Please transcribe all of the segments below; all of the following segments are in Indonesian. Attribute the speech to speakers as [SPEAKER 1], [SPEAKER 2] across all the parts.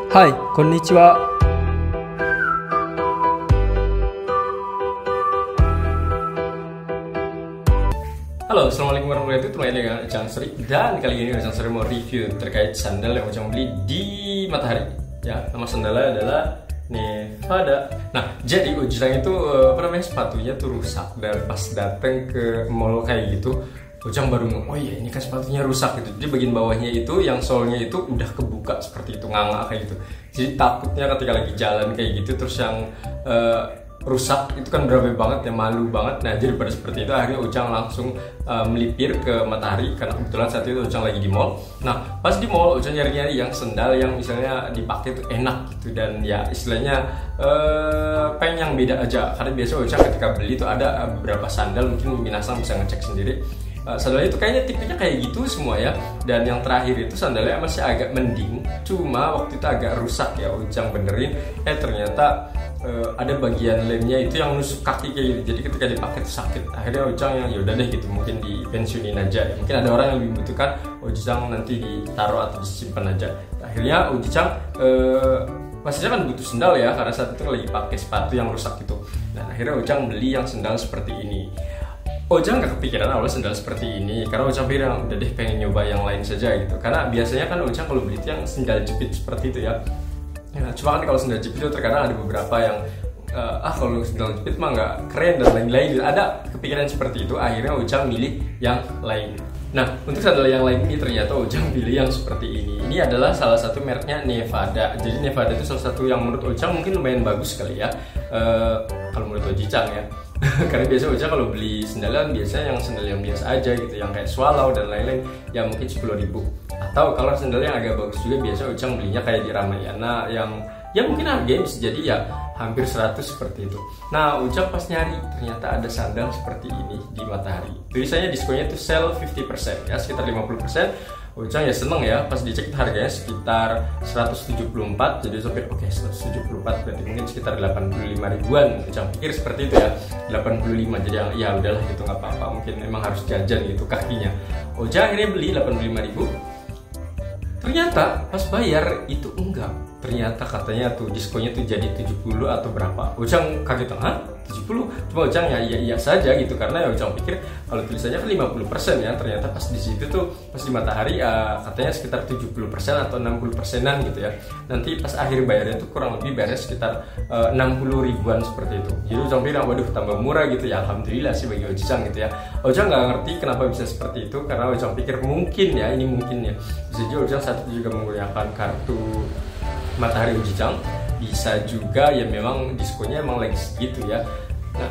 [SPEAKER 1] Hai, konnichiwa. Halo, assalamualaikum warahmatullahi wabarakatuh. Kembali dengan Ujang Sri. Dan kali ini Ujang Sri mau review terkait sandal yang Ujang beli di Matahari. Ya, nama sandalnya adalah Nevada. Nah, jadi Ujang itu sepatunya tuh rusak. Dan pas dateng ke mall kayak gitu, Ujang baru ngomong, oh iya ini kan sepatunya rusak gitu. Jadi bagian bawahnya itu, yang solnya itu udah kebuka seperti itu, nganga kayak gitu. Jadi takutnya ketika lagi jalan kayak gitu, terus yang rusak itu kan berabe banget ya, malu banget. Nah jadi pada seperti itu akhirnya Ujang langsung melipir ke Matahari karena kebetulan saat itu Ujang lagi di mall. Nah pas di mall Ujang nyari-nyari yang sendal yang misalnya dipakai tuh enak gitu, dan ya istilahnya pengen yang beda aja. Karena biasa Ujang ketika beli itu ada beberapa sandal, mungkin Minasang bisa ngecek sendiri. Sandalnya itu kayaknya tipenya kayak gitu semua ya. Dan yang terakhir itu sandalnya masih agak mending, cuma waktu itu agak rusak ya. Ujang benerin, ternyata ada bagian lemnya itu yang nusuk kaki kayak gitu. Jadi ketika dipakai itu sakit. Akhirnya Ujang yang yaudah deh gitu, mungkin dipensiunin aja. Mungkin ada orang yang lebih membutuhkan, Ujang nanti ditaruh atau disimpan aja. Akhirnya Ujang pastinya kan butuh sendal ya, karena saat itu lagi pakai sepatu yang rusak gitu. Dan akhirnya Ujang beli yang sendal seperti ini. Ujang gak kepikiran awalnya sendal seperti ini, karena Ujang pikir udah deh pengen nyoba yang lain saja gitu. Karena biasanya kan Ujang kalau beli itu yang sendal jepit seperti itu ya. Cuma kan kalau sendal jepit itu terkadang ada beberapa yang kalau sendal jepit mah nggak keren dan lain-lain gitu. Ada kepikiran seperti itu, akhirnya Ujang milih yang lain. Nah untuk sandal yang lain ini ternyata Ujang pilih yang seperti ini. Ini adalah salah satu mereknya Nevada. Jadi Nevada itu salah satu yang menurut Ujang mungkin lumayan bagus kali ya, kalau menurut Ujang ya. Karena biasa Ujang kalau beli sendal biasanya yang sendal yang biasa aja gitu, yang kayak Swallow dan lain-lain yang mungkin 10.000. Atau kalau sendal yang agak bagus juga biasa Ujang belinya kayak di Ramayana yang ya mungkin harganya bisa jadi ya hampir 100 seperti itu. Nah Ujang pas nyari ternyata ada sandal seperti ini di Matahari. Tulisannya diskonnya tuh sale 50% ya, sekitar 50%. Ujang ya seneng ya, pas dicek harganya sekitar 174. Jadi sopir oke 174 berarti mungkin sekitar 85 ribuan. Ujang pikir seperti itu ya, 85. Jadi ya udahlah gitu, nggak apa-apa, mungkin memang harus jajan gitu kakinya. Ujang akhirnya beli 85 ribu. Ternyata pas bayar itu enggak, ternyata katanya tuh diskonnya tuh jadi 70 atau berapa. Ujang kaget, 70? Cuma Ujang ya iya saja gitu, karena ya Ujang pikir kalau tulisannya kan 50% ya. Ternyata pas di situ tuh pas di Matahari katanya sekitar 70% atau 60%-an gitu ya. Nanti pas akhir bayarnya tuh kurang lebih bayarnya sekitar 60 ribuan seperti itu. Jadi Ujang bilang waduh tambah murah gitu ya, alhamdulillah sih bagi Ujang gitu ya. Ujang nggak ngerti kenapa bisa seperti itu, karena Ujang pikir mungkin ya, ini mungkin ya bisa juga Ujang saat itu juga menggunakan kartu Matahari Ujang, bisa juga ya memang diskonnya emang lagi segitu ya. Nah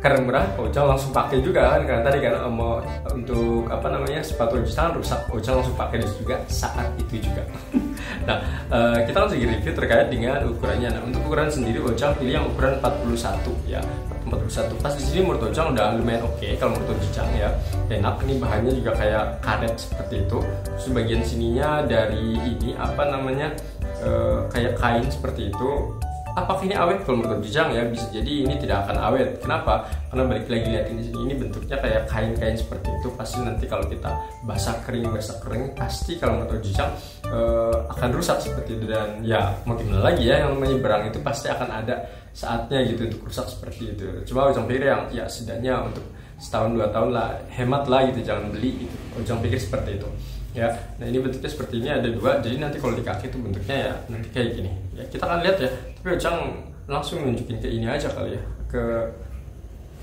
[SPEAKER 1] karena murah Ujang langsung pakai juga kan, karena tadi kan mau untuk sepatu Ujang rusak, Ujang langsung pakai juga saat itu juga. Nah kita langsung review terkait dengan ukurannya. Nah untuk ukuran sendiri Ujang pilih yang ukuran 41 ya, 41. Pas di sini menurut Ujang udah lumayan oke kalau menurut Ujang ya, enak. Ini bahannya juga kayak karet seperti itu. Terus bagian sininya dari ini kayak kain seperti itu. Apakah ini awet? Kalau menurut Ujang ya bisa jadi ini tidak akan awet. Kenapa? Karena balik lagi lihat ini bentuknya kayak kain-kain seperti itu. Pasti nanti kalau kita basah kering pasti kalau menurut Ujang akan rusak seperti itu. Dan ya mau gimana lagi ya, yang namanya barang itu pasti akan ada saatnya gitu untuk rusak seperti itu. Cuma Ujang pikir yang ya setidaknya untuk setahun 2 tahun lah, hemat lah gitu, jangan beli gitu. Ujang pikir seperti itu ya. Nah ini bentuknya seperti ini, ada 2. Jadi nanti kalau di kaki itu bentuknya ya nanti kayak gini ya, kita akan lihat ya. Tapi Ujang langsung nunjukin ke ini aja kali ya, ke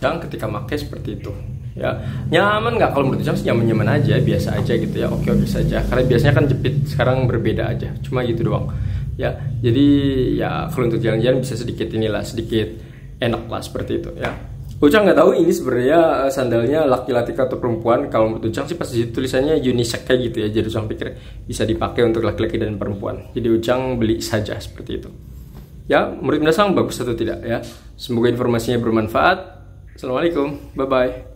[SPEAKER 1] yang ketika pakai seperti itu ya. Nyaman nggak? Kalau menurut Ujang sih nyaman-nyaman aja, biasa aja gitu ya, oke saja. Karena biasanya kan jepit, sekarang berbeda aja, cuma gitu doang ya. Jadi ya kalau untuk jalan-jalan bisa sedikit enak lah seperti itu ya. Ujang nggak tahu ini sebenarnya sandalnya laki-laki atau perempuan. Kalau menurut Ujang sih pas di tulisannya unisex kayak gitu ya, jadi Ujang pikir bisa dipakai untuk laki-laki dan perempuan. Jadi Ujang beli saja seperti itu ya. Menurut Minasang bagus atau tidak ya? Semoga informasinya bermanfaat. Assalamualaikum, bye bye.